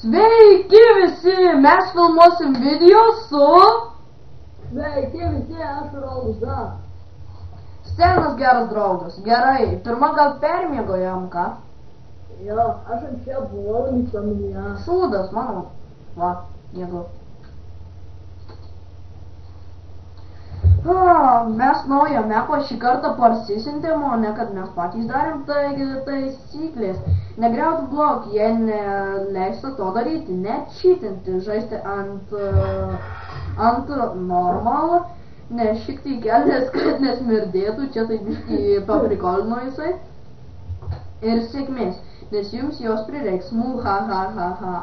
Sveiki visi, mes filmuosim video su... Sveiki visi, aš Rauza. Stenas geras draugas. Gerai, pirma gal permiegojam, ką? Jo, aš anksčiau buvau insomnia. Šūdas, mano. Va, miegau. Mes naują meko šį kartą parsisintėm, o ne kad mes patys darėm, taigi taisyklės. Negriauti blokų, jei neleista to daryti, net šitinti, žaisti ant normalą, nešikti į kelnes, kad nesmirdėtų, čia tai biškį paprikolino jisai. Ir sėkmės, nes jums jos prireiks, ha ha ha ha.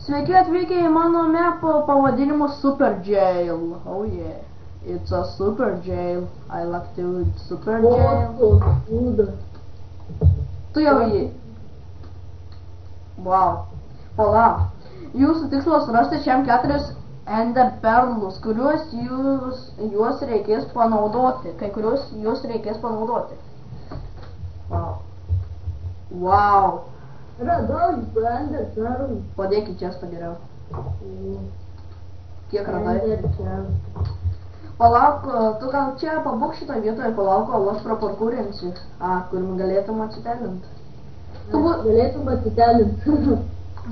Sveiki atvykę į mano mepo pavadinimu Super Jail. Oh yeah. It's a super jail. I like to super jail. Tu jau jį. Wow. Palauk. Jūsų tikslas rasti šiam 4 ender perlus, kuriuos juos reikės panaudoti. Kai kuriuos juos reikės panaudoti. Wow. Wow. Radau ender perlų. Padėk į čestą geriau. Kiek radai? Palauk, tu gal čia pabūk šitą vietoje, palauk, kol aš praparkūrinsiu. Kur galėtum atsitelint. Tu galėtum atsitelint. Tu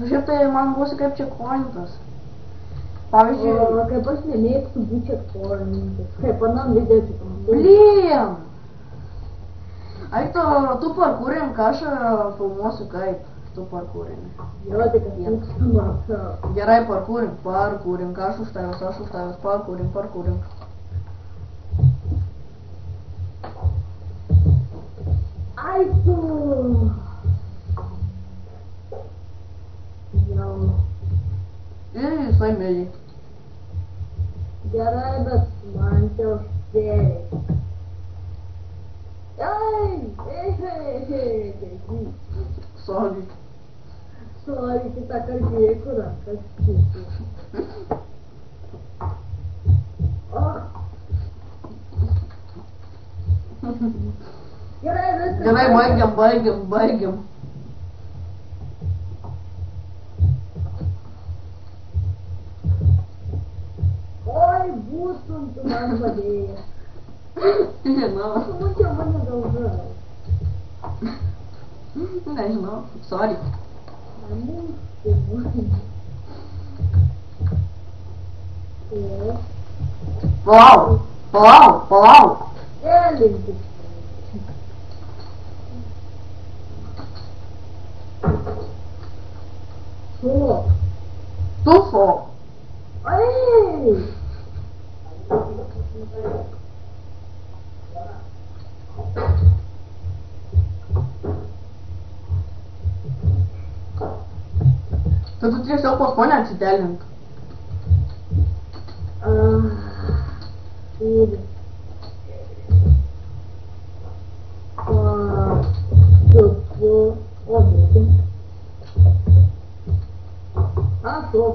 šiaip tai man būsi kaip checkpointas. Pavyzdžiui... O kaip aš nemėgstu būti checkpointas. Kaip anam video kitam. Blyn! Eik tu parkūrin, ką aš filmuosiu kaip. Tu parkūrin. Jo, tik aš matau. Gerai, parkūrin, ką aš už tavęs, parkūrin. Ai tu! Jau. Ir jisai mėly. Gerai, bet man čia užsėlė. Sorry, kita kalbėjai, kur rankas kitų. Gerai, viskas. Gerai, baigiam. Oi, būtum tu man padėjęs. Nežinau. Tu čia mane daužai. Nežinau, sorry. Palauk. Elinti. Tufo. Ai! Tu tiesiog pas mane atsitelink. Ir. Achou.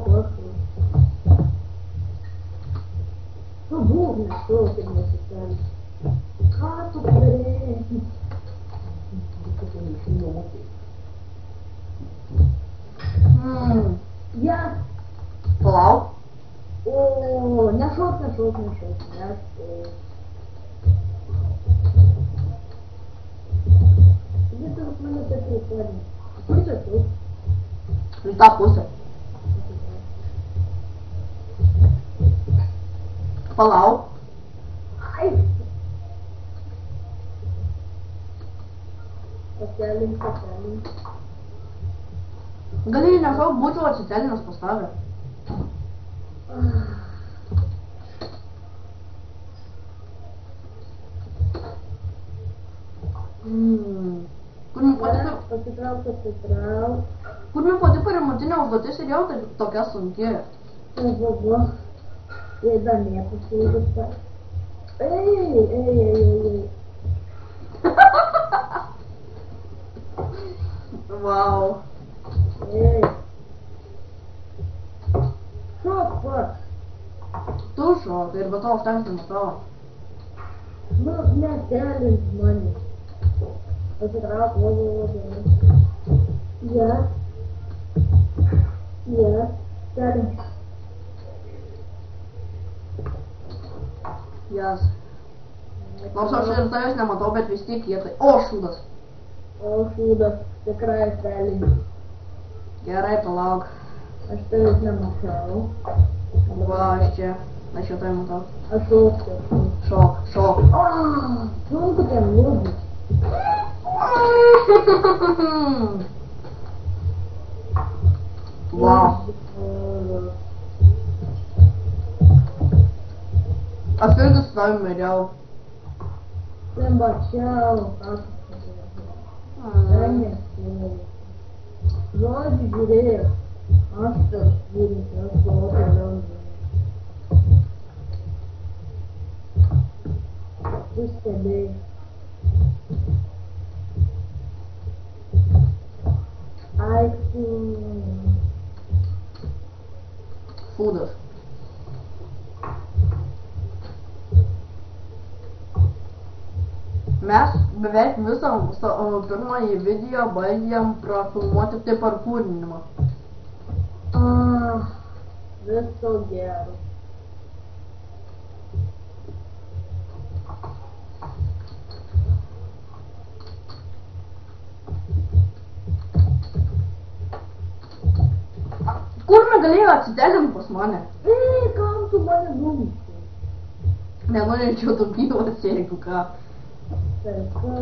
Tu burro, achou que não necessário. Tu preto. Я. Палау? О, нашел. Где-то вот меня такие парни. Где-то тут. Ele tá poça. Palau. Ai! Atsitelink. Gali ne savo būčiau atsitelinęs pas tave. Kur man Pasitrauk. Kur man patiko remontinė užduotis ir jau tokia sunki. Oho. Jei dar nepasiūlyta. Ei. Wow. Ei. Šok pats. Tu šok ir be to užtenka tavo. Nu, netelink mane. Pasitrauk, va. Ja. Yes. Tell Jas. Nors aš ir tavęs nematau, bet vis tiek jie tai... O, šūdas. O, šūdas. Tikrai felinis. Gerai, palauk. Aš tavęs nematau. Va, aš čia. Aš jau tai matau. Aš šoksiu. Šok, šok. Sunku ten lūdus. Wow. Aš irgi su tavim mėriau. Ten bačiau. Žodžiu, žiūrėjau. Aš tas žiūrėjau. Aš buvau toliau žiūrėjau. Tu stebėjai. Aišku. Fūdas. Mes beveik visą pirmąjį video baigėm prafilmuoti tai parkūrinimą. Viso gero. Kur negalėjo atsitėlim pas mane? Kam tu mane numisai? Nenorėčiau tu gyvas, jeigu ką. Tai ką?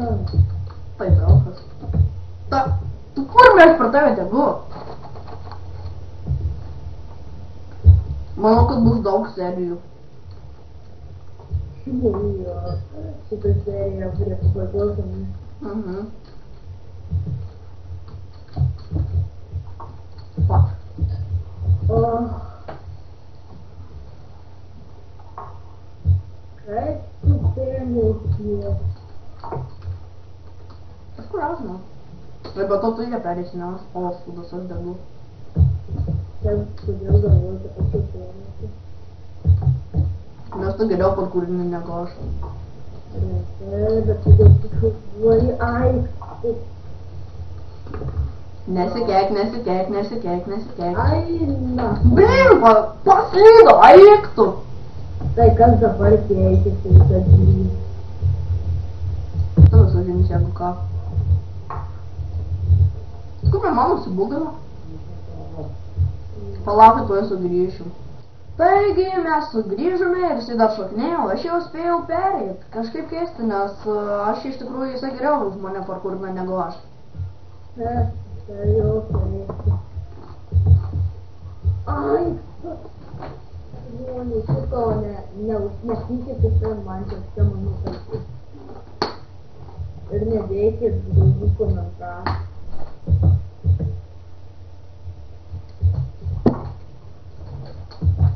Tai draugas. Tu kur mes per tave tegu? Manau, kad bus daug serijų. Jo, šitą seriją prie papadokamį. Fuck. Kaip tu perlauki? Aš kur žinau. Ir be to tu jie perėsi, nes o fūdas aš degu. Taip, kodėl galvoju, kad aš jau perlauki? Nes tu geriau parkūrinį negu aš. Bet tu dėl tikrų galvoji, ai, Nesikeik. ai, na. Blimba, paslydo, eik tu. Tai kas dabar keičiasi į tą žydį? Tavo sužinis, jeigu ką. Kur man mama subūdavo? Palaukit, tuoj sugrįšiu. Taigi mes sugrįžome ir jisai dar šoknėjo, aš jau spėjau pereit. Kažkaip keisti, nes aš iš tikrųjų jisai geriau už mane parkūrina negu aš. Tai jau keisti. Ai, žmonės, šito nepykite per man čia mano kalbų. Ir nedėkit draugų komentarų.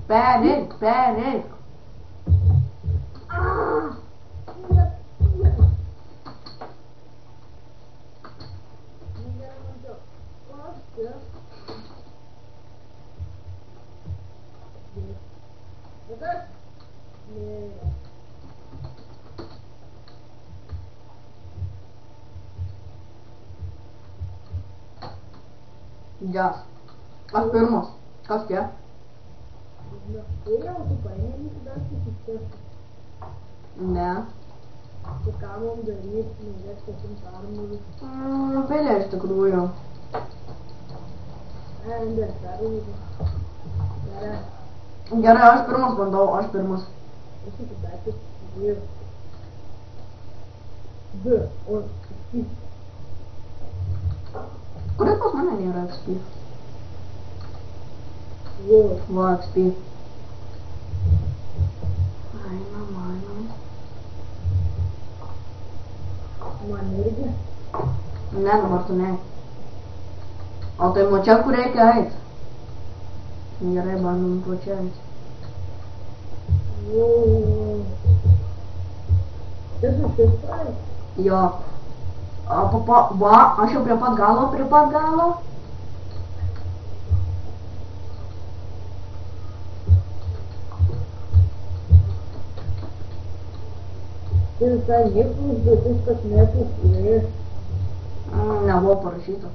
Pereik. Jas. Aš pirmas. Kas tie? Jau tu paėmė dar susitikti. Ne. Tai ką mums daryti, nuėt kokiam permūrį. Pelė iš tikrųjų. Ender permūrį. Gerai. Gerai, aš pirmas bandau, aš pirmas. Aš iki daiktis žiūrėjau. Du, o XP. Kodėl pas mane nėra XP? Va, XP. Einam. Man irgi. Ne, dabar tu ne. O tai mačia, kur reikia eit. Gerai, bandom pro čia eit. Tai su šistai? Jo. Va, aš jau prie pat galo. Tai visai nieko užduotis, kad nesusiės. Nebuvo parašyta.